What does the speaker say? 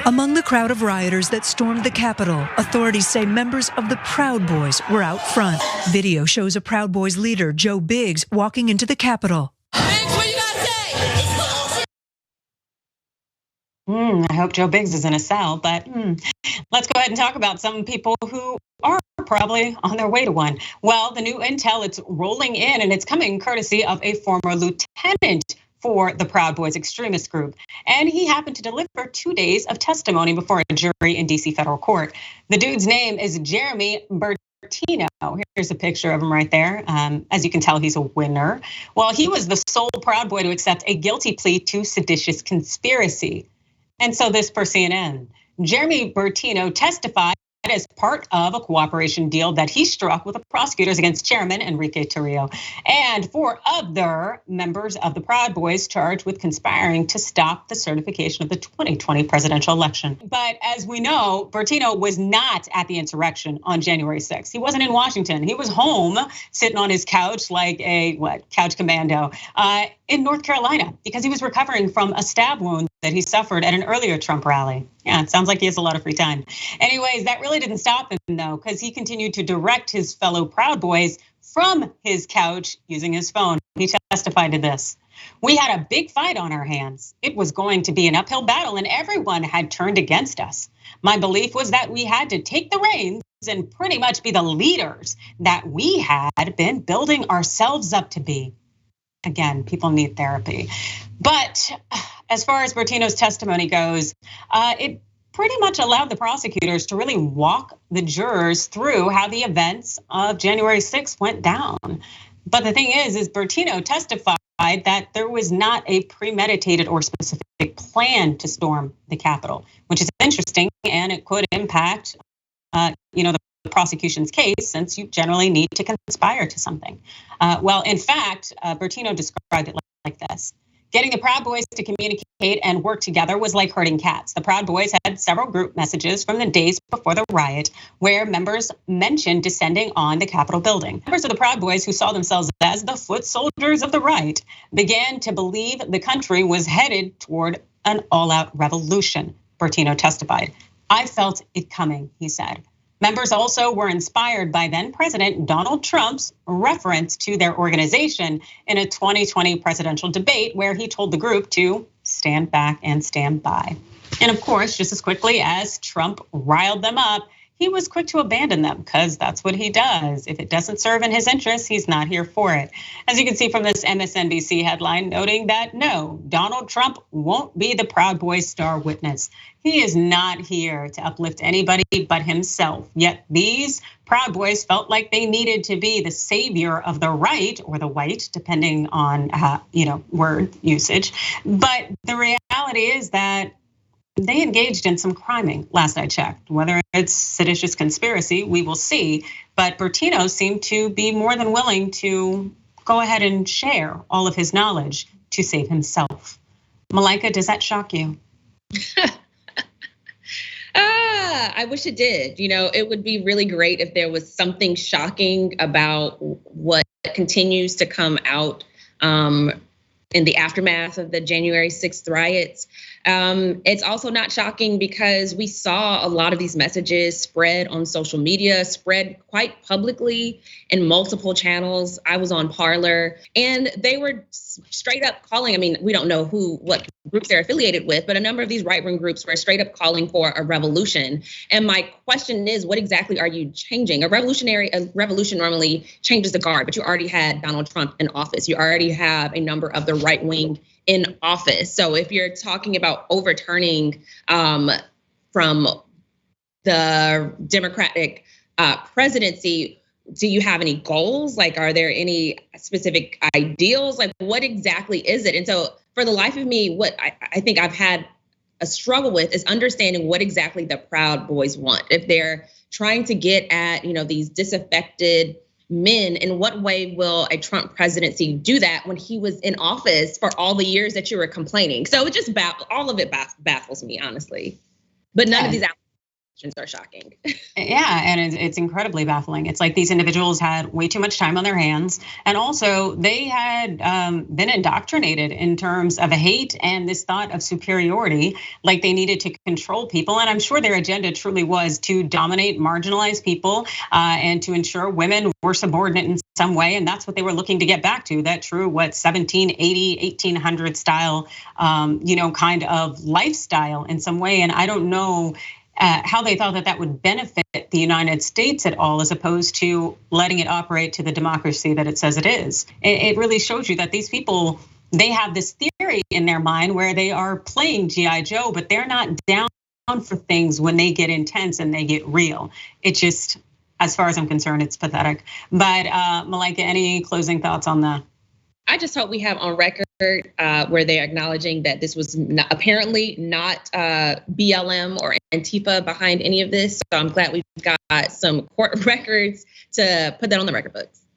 Among the crowd of rioters that stormed the Capitol, authorities say members of the Proud Boys were out front. Video shows a Proud Boys leader, Joe Biggs, walking into the Capitol. Biggs, what you gotta say? I hope Joe Biggs is in a cell, but let's go ahead and talk about some people who are probably on their way to one. Well, the new intel, it's rolling in, and it's coming courtesy of a former lieutenant for the Proud Boys extremist group. And he happened to deliver 2 days of testimony before a jury in DC federal court. The dude's name is Jeremy Bertino. Here's a picture of him right there. As you can tell, he's a winner. Well, he was the sole Proud Boy to accept a guilty plea to seditious conspiracy. And so this per CNN, Jeremy Bertino testified as part of a cooperation deal that he struck with the prosecutors against Chairman Enrique Tarrio and 4 other members of the Proud Boys charged with conspiring to stop the certification of the 2020 presidential election. But as we know, Bertino was not at the insurrection on January 6th. He wasn't in Washington. He was home sitting on his couch like a couch commando in North Carolina because he was recovering from a stab wound that he suffered at an earlier Trump rally. Yeah, it sounds like he has a lot of free time. Anyways, that really didn't stop him though, because he continued to direct his fellow Proud Boys from his couch using his phone. He testified to this. We had a big fight on our hands. It was going to be an uphill battle and everyone had turned against us. My belief was that we had to take the reins and pretty much be the leaders that we had been building ourselves up to be. Again, people need therapy. But as far as Bertino's testimony goes, it pretty much allowed the prosecutors to really walk the jurors through how the events of January 6th went down. But the thing is Bertino testified that there was not a premeditated or specific plan to storm the Capitol, which is interesting, and it could impact, the prosecution's case, since you generally need to conspire to something. Well, in fact, Bertino described it like this. Getting the Proud Boys to communicate and work together was like herding cats. The Proud Boys had several group messages from the days before the riot where members mentioned descending on the Capitol building. Members of the Proud Boys, who saw themselves as the foot soldiers of the right, began to believe the country was headed toward an all-out revolution, Bertino testified. I felt it coming, he said. Members also were inspired by then President Donald Trump's reference to their organization in a 2020 presidential debate where he told the group to stand back and stand by. And of course, just as quickly as Trump riled them up, he was quick to abandon them because that's what he does. If it doesn't serve in his interests, he's not here for it. As you can see from this MSNBC headline noting that no, Donald Trump won't be the Proud Boys star witness. He is not here to uplift anybody but himself. Yet these Proud Boys felt like they needed to be the savior of the right or the white, depending on word usage. But the reality is that they engaged in some criming last I checked. Whether it's seditious conspiracy, we will see. But Bertino seemed to be more than willing to go ahead and share all of his knowledge to save himself. Malaika, does that shock you? I wish it did. It would be really great if there was something shocking about what continues to come out in the aftermath of the January 6th riots. It's also not shocking because we saw a lot of these messages spread on social media, spread quite publicly in multiple channels. I was on Parler and they were straight up calling, we don't know what groups they're affiliated with, but a number of these right-wing groups were straight up calling for a revolution. And my question is, what exactly are you changing? A revolution normally changes the guard, but you already had Donald Trump in office. You already have a number of the right wing in office. So if you're talking about overturning from the Democratic presidency, do you have any goals? Are there any specific ideals? What exactly is it? And so for the life of me, what I think I've had a struggle with is understanding what exactly the Proud Boys want. If they're trying to get at, these disaffected men, in what way will a Trump presidency do that when he was in office for all the years that you were complaining? So it just all of it baffles me, honestly. But none of these are shocking. Yeah, and it's incredibly baffling. It's like these individuals had way too much time on their hands. And also they had been indoctrinated in terms of a hate and this thought of superiority, like they needed to control people. And I'm sure their agenda truly was to dominate marginalized people and to ensure women were subordinate in some way. And that's what they were looking to get back to, that true, 1780, 1800 style, kind of lifestyle in some way. And I don't know how they thought that would benefit the United States at all, as opposed to letting it operate to the democracy that it says it is. It really shows you that these people, they have this theory in their mind where they are playing G.I. Joe, but they're not down for things when they get intense and they get real. It just, as far as I'm concerned, it's pathetic. But Malaika, any closing thoughts on that? I just hope we have on record where they're acknowledging that this was apparently not BLM or Antifa behind any of this. So I'm glad we've got some court records to put that on the record books.